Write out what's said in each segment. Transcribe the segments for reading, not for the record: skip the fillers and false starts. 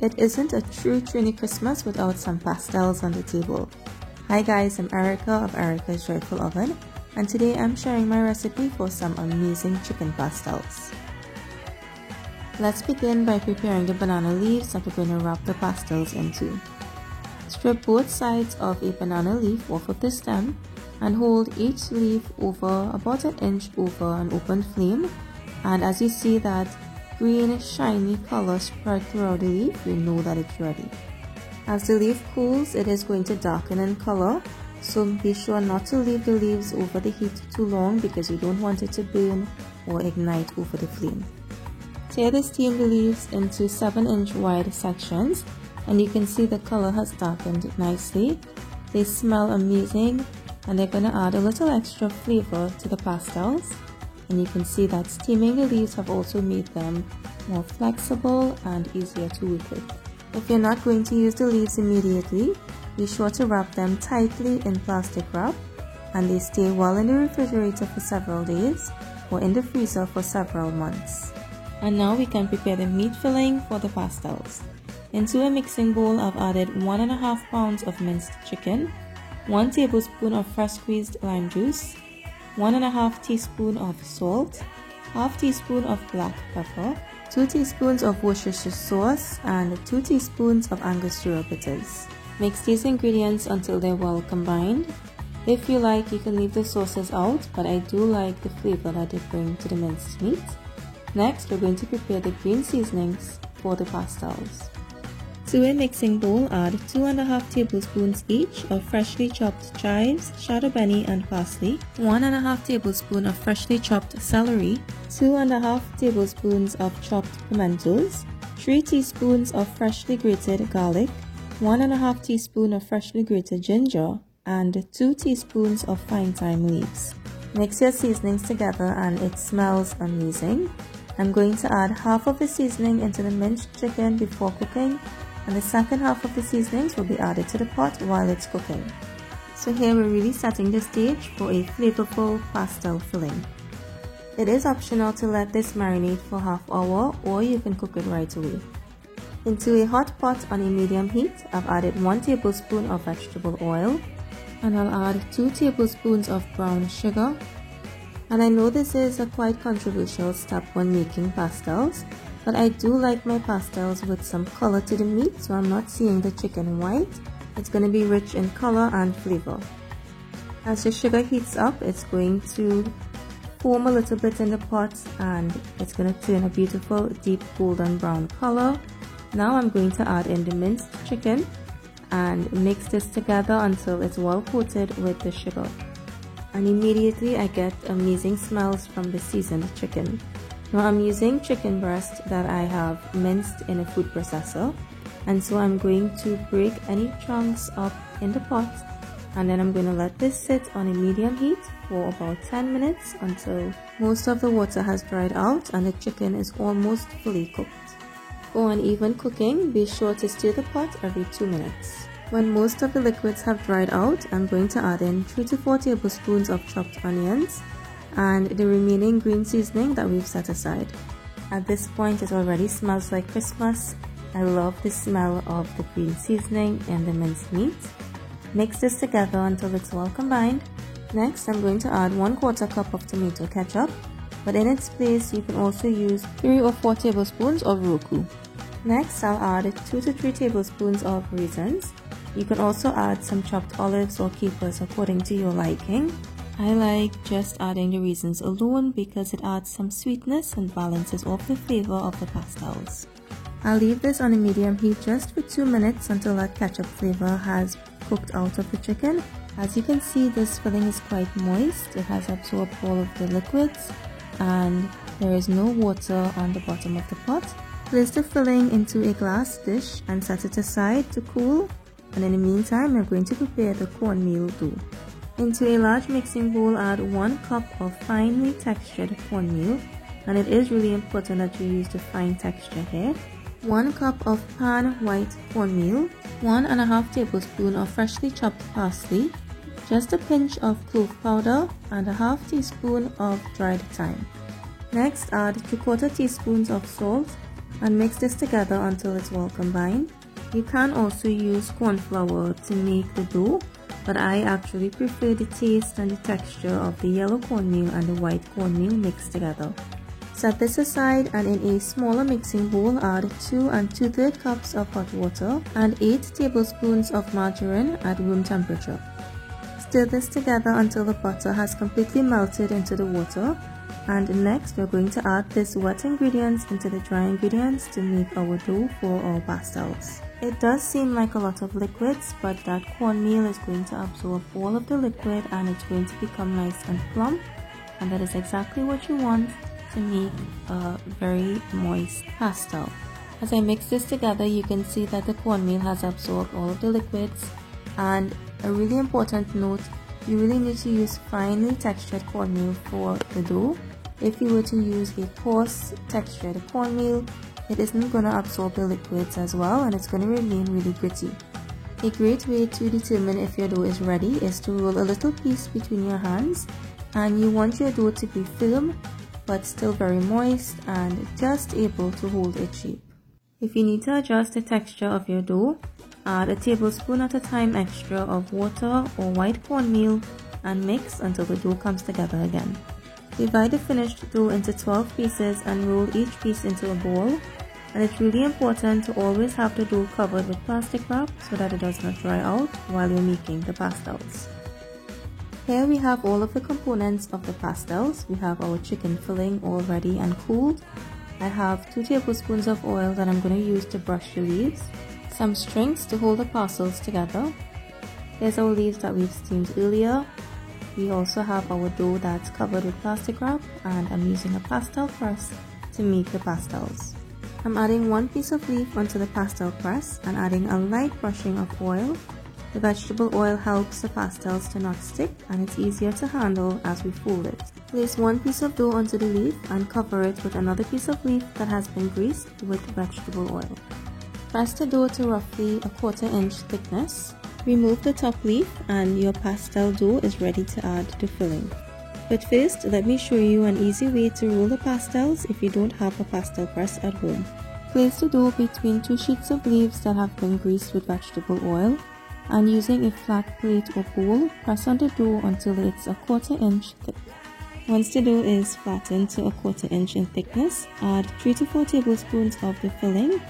It isn't a true Trini Christmas without some pastels on the table. Hi guys, I'm Erica of Erica's Joyful Oven, and today I'm sharing my recipe for some amazing chicken pastels. Let's begin by preparing the banana leaves that we're going to wrap the pastels into. Strip both sides of a banana leaf off of the stem and hold each leaf over about an inch over an open flame, and as you see that green shiny color spread throughout the leaf, you know that it's ready. As the leaf cools, it is going to darken in color, so be sure not to leave the leaves over the heat too long because you don't want it to burn or ignite over the flame. Tear the steamed leaves into 7-inch wide sections, and you can see the color has darkened nicely. They smell amazing, and they're going to add a little extra flavor to the pastels. And you can see that steaming the leaves have also made them more flexible and easier to work with. If you're not going to use the leaves immediately, be sure to wrap them tightly in plastic wrap, and they stay well in the refrigerator for several days or in the freezer for several months. And now we can prepare the meat filling for the pastels. Into a mixing bowl, I've added 1.5 pounds of minced chicken, 1 tablespoon of fresh squeezed lime juice, 1.5 teaspoon of salt, ½ teaspoon of black pepper, 2 teaspoons of Worcestershire sauce, and 2 teaspoons of Angostura bitters. Mix these ingredients until they're well combined. If you like, you can leave the sauces out, but I do like the flavor that they bring to the minced meat. Next, we're going to prepare the green seasonings for the pastels. To a mixing bowl, add 2.5 tablespoons each of freshly chopped chives, shadow benny and parsley, 1.5 tablespoons of freshly chopped celery, 2.5 tablespoons of chopped pimentos, 3 teaspoons of freshly grated garlic, 1.5 teaspoons of freshly grated ginger, and 2 teaspoons of fine thyme leaves. Mix your seasonings together and it smells amazing. I'm going to add half of the seasoning into the minced chicken before cooking, and the second half of the seasonings will be added to the pot while it's cooking. So here we're really setting the stage for a flavorful pastel filling. It is optional to let this marinate for ½ hour, or you can cook it right away. Into a hot pot on a medium heat, I've added 1 tablespoon of vegetable oil, and I'll add 2 tablespoons of brown sugar. And I know this is a quite controversial step when making pastels, but I do like my pastels with some color to the meat, so I'm not seeing the chicken white. It's going to be rich in color and flavor. As the sugar heats up, it's going to foam a little bit in the pot, and it's going to turn a beautiful deep golden brown color. Now I'm going to add in the minced chicken and mix this together until it's well coated with the sugar. And immediately I get amazing smells from the seasoned chicken. Now I'm using chicken breast that I have minced in a food processor, and so I'm going to break any chunks up in the pot, and then I'm going to let this sit on a medium heat for about 10 minutes until most of the water has dried out and the chicken is almost fully cooked. For uneven cooking, be sure to stir the pot every 2 minutes. When most of the liquids have dried out, I'm going to add in 3 to 4 tablespoons of chopped onions and the remaining green seasoning that we've set aside. At this point, it already smells like Christmas. I love the smell of the green seasoning and the minced meat. Mix this together until it's well combined. Next, I'm going to add 1/4 cup of tomato ketchup, but in its place, you can also use 3 or 4 tablespoons of Roku. Next, I'll add 2 to 3 tablespoons of raisins. You can also add some chopped olives or capers according to your liking. I like just adding the raisins alone because it adds some sweetness and balances off the flavor of the pastels. I'll leave this on a medium heat just for 2 minutes until that ketchup flavor has cooked out of the chicken. As you can see, this filling is quite moist. It has absorbed all of the liquids and there is no water on the bottom of the pot. Place the filling into a glass dish and set it aside to cool. And in the meantime, we're going to prepare the cornmeal dough. Into a large mixing bowl, add 1 cup of finely textured cornmeal, and it is really important that you use the fine texture here. 1 cup of pan white cornmeal, 1.5 tablespoons of freshly chopped parsley, just a pinch of clove powder, and a ½ teaspoon of dried thyme. Next, add 3/4 teaspoons of salt, and mix this together until it's well combined. You can also use corn flour to make the dough, but I actually prefer the taste and the texture of the yellow cornmeal and the white cornmeal mixed together. Set this aside, and in a smaller mixing bowl add 2 2/3 cups of hot water and 8 tablespoons of margarine at room temperature. Stir this together until the butter has completely melted into the water, and next we're going to add this wet ingredients into the dry ingredients to make our dough for our pastels. It does seem like a lot of liquids, but that cornmeal is going to absorb all of the liquid and it's going to become nice and plump, and that is exactly what you want to make a very moist pastel. As I mix this together, you can see that the cornmeal has absorbed all of the liquids, and a really important note, you really need to use finely textured cornmeal for the dough. If you were to use a coarse textured cornmeal, it isn't going to absorb the liquids as well, and it's going to remain really gritty. A great way to determine if your dough is ready is to roll a little piece between your hands, and you want your dough to be firm but still very moist and just able to hold its shape. If you need to adjust the texture of your dough, add a tablespoon at a time extra of water or white cornmeal and mix until the dough comes together again. Divide the finished dough into 12 pieces and roll each piece into a ball, and it's really important to always have the dough covered with plastic wrap so that it does not dry out while you're making the pastels. Here we have all of the components of the pastels. We have our chicken filling all ready and cooled. I have 2 tablespoons of oil that I'm going to use to brush the leaves, some strings to hold the parcels together. Here's our leaves that we've steamed earlier. We also have our dough that's covered with plastic wrap, and I'm using a pastel press to make the pastels. I'm adding 1 piece of leaf onto the pastel press and adding a light brushing of oil. The vegetable oil helps the pastels to not stick, and it's easier to handle as we fold it. Place 1 piece of dough onto the leaf and cover it with another piece of leaf that has been greased with vegetable oil. Press the dough to roughly a 1/4 inch thickness. Remove the top leaf and your pastel dough is ready to add the filling. But first, let me show you an easy way to roll the pastels if you don't have a pastel press at home. Place the dough between 2 sheets of leaves that have been greased with vegetable oil, and using a flat plate or bowl, press on the dough until it's a 1/4 inch thick. Once the dough is flattened to a 1/4 inch in thickness, add 3 to 4 tablespoons of the filling,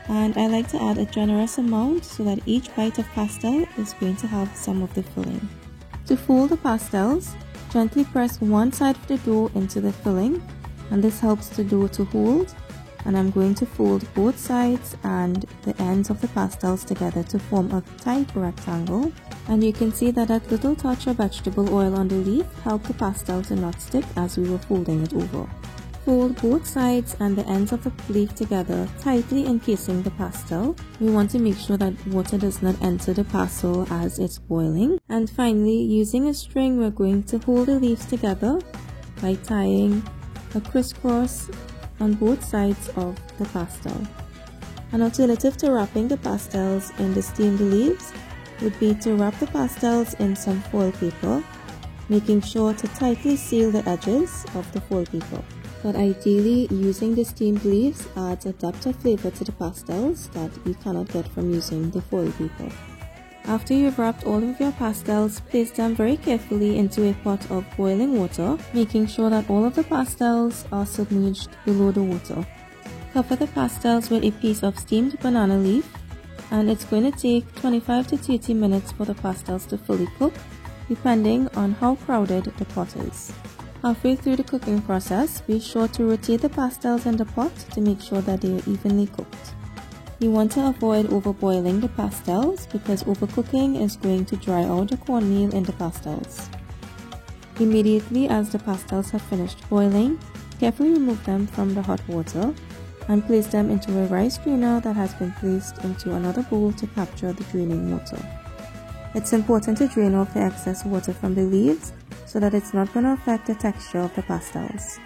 and I like to add a generous amount so that each bite of pastel is going to have some of the filling. To fold the pastels, gently press one side of the dough into the filling, and this helps the dough to hold, and I'm going to fold both sides and the ends of the pastels together to form a tight rectangle, and you can see that that little touch of vegetable oil on the leaf helped the pastel to not stick as we were folding it over. Fold both sides and the ends of the leaf together, tightly encasing the pastel. We want to make sure that water does not enter the pastel as it's boiling. And finally, using a string, we're going to hold the leaves together by tying a crisscross on both sides of the pastel. An alternative to wrapping the pastels in the steamed leaves would be to wrap the pastels in some foil paper, making sure to tightly seal the edges of the foil paper. But ideally, using the steamed leaves adds a depth of flavor to the pastels that you cannot get from using the foil paper. After you've wrapped all of your pastels, place them very carefully into a pot of boiling water, making sure that all of the pastels are submerged below the water. Cover the pastels with a piece of steamed banana leaf, and it's going to take 25 to 30 minutes for the pastels to fully cook, depending on how crowded the pot is. Halfway through the cooking process, be sure to rotate the pastels in the pot to make sure that they are evenly cooked. You want to avoid overboiling the pastels because overcooking is going to dry out the cornmeal in the pastels. Immediately as the pastels have finished boiling, carefully remove them from the hot water and place them into a rice strainer that has been placed into another bowl to capture the draining water. It's important to drain off the excess water from the leaves so that it's not going to affect the texture of the pastels.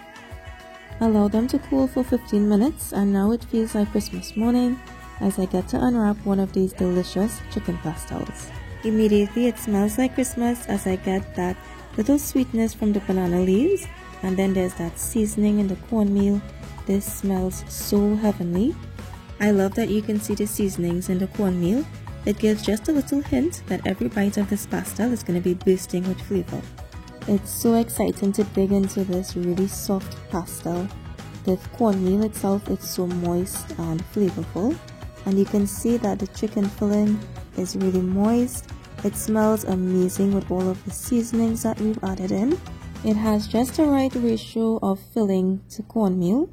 Allow them to cool for 15 minutes, and now it feels like Christmas morning as I get to unwrap one of these delicious chicken pastels. Immediately it smells like Christmas as I get that little sweetness from the banana leaves, and then there's that seasoning in the cornmeal, This smells so heavenly. I love that you can see the seasonings in the cornmeal. It gives just a little hint that every bite of this pastel is going to be bursting with flavor. It's so exciting to dig into this really soft pastel. The cornmeal itself is so moist and flavorful, and you can see that the chicken filling is really moist. It smells amazing with all of the seasonings that we've added in. It has just the right ratio of filling to cornmeal,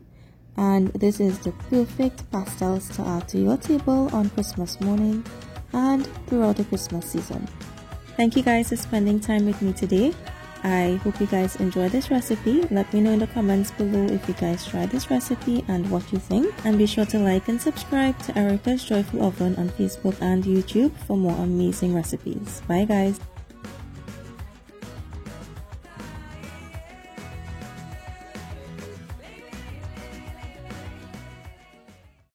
and this is the perfect pastels to add to your table on Christmas morning and throughout the Christmas season. Thank you guys for spending time with me today. I hope you guys enjoyed this recipe. Let me know in the comments below if you guys tried this recipe and what you think. And be sure to like and subscribe to Erica's Joyful Oven on Facebook and YouTube for more amazing recipes. Bye guys.